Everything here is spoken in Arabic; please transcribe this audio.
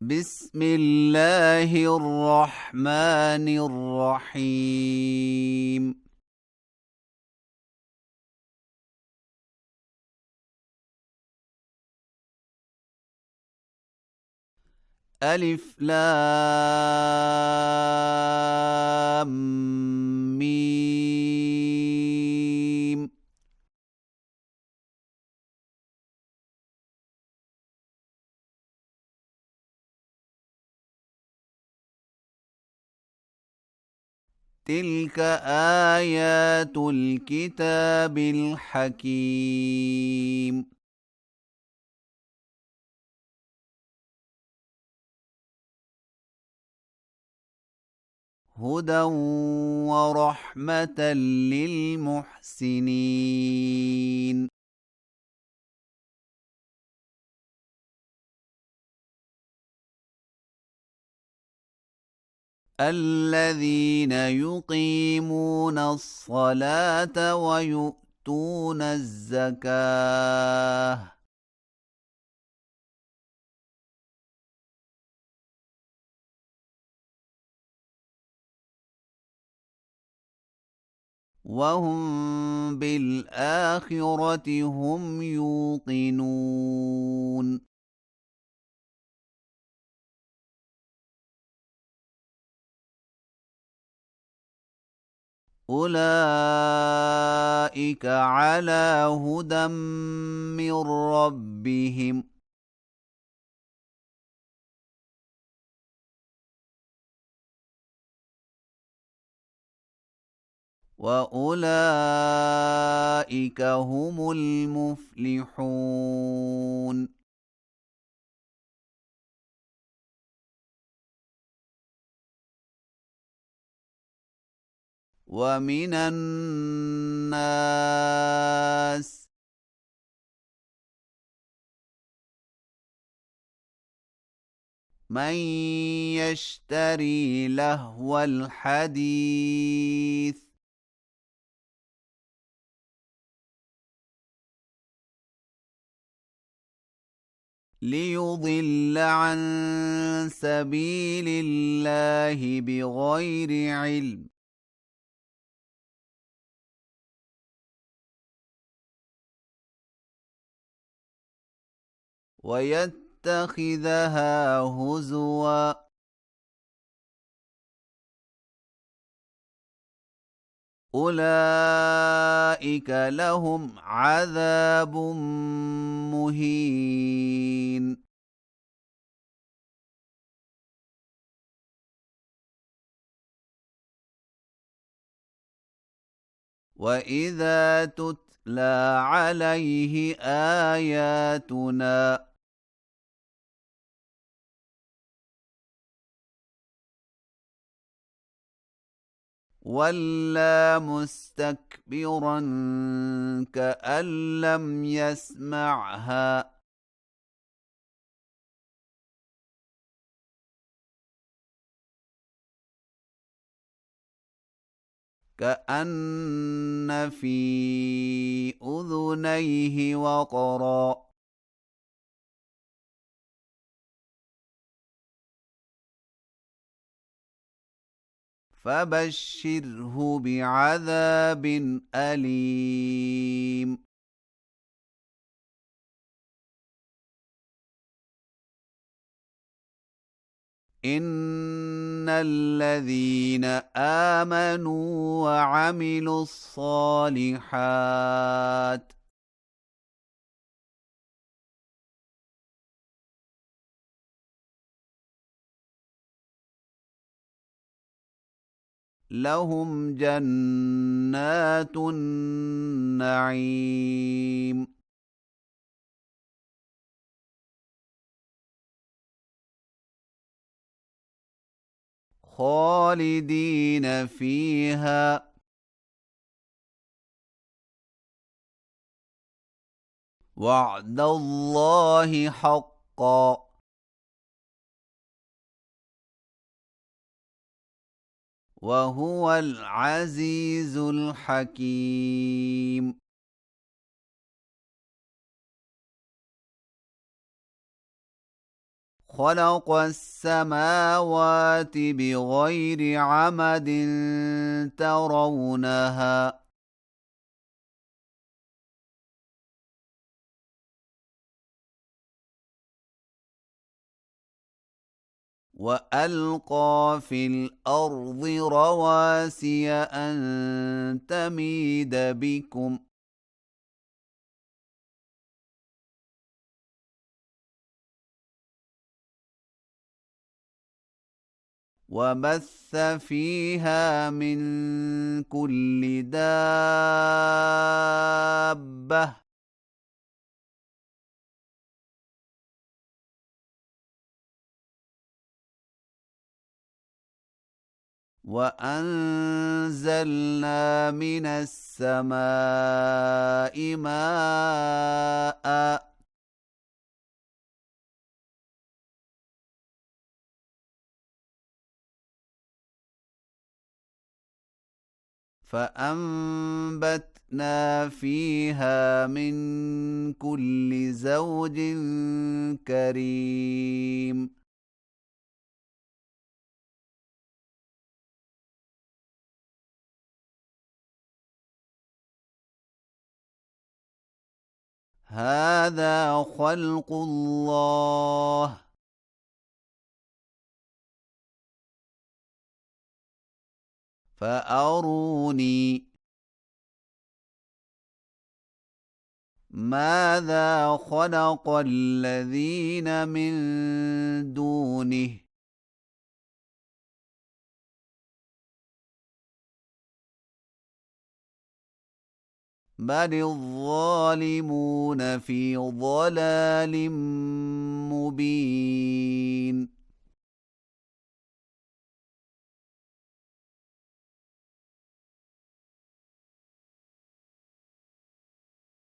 بسم الله الرحمن الرحيم. ألف لام ميم. تلك آيات الكتاب الحكيم. هدى ورحمة للمحسنين. الذين يقيمون الصلاة ويؤتون الزكاة وهم بالآخرة هم يوقنون. أولئك على هدى من ربهم وأولئك هم المفلحون. ومن الناس من يشتري لهو الحديث ليضل عن سبيل الله بغير علم ويتخذها هزوا. أولئك لهم عذاب مهين. وإذا تتلى عليه آياتنا ولى مستكبرا كأن لم يسمعها كأن في أذنيه وقرا. فبشره بعذاب أليم. إن الذين آمنوا وعملوا الصالحات لهم جنات النعيم خالدين فيها وعد الله حقا وهو العزيز الحكيم. خلق السماوات بغير عمد ترونها وألقى في الأرض رواسي أن تميد بكم وبث فيها من كل دابة وأنزلنا من السماء ماء فأنبتنا فيها من كل زوج كريم هذا خلق الله فأروني ماذا خلق الذين من دونه بل الظالمون في ضلال مبين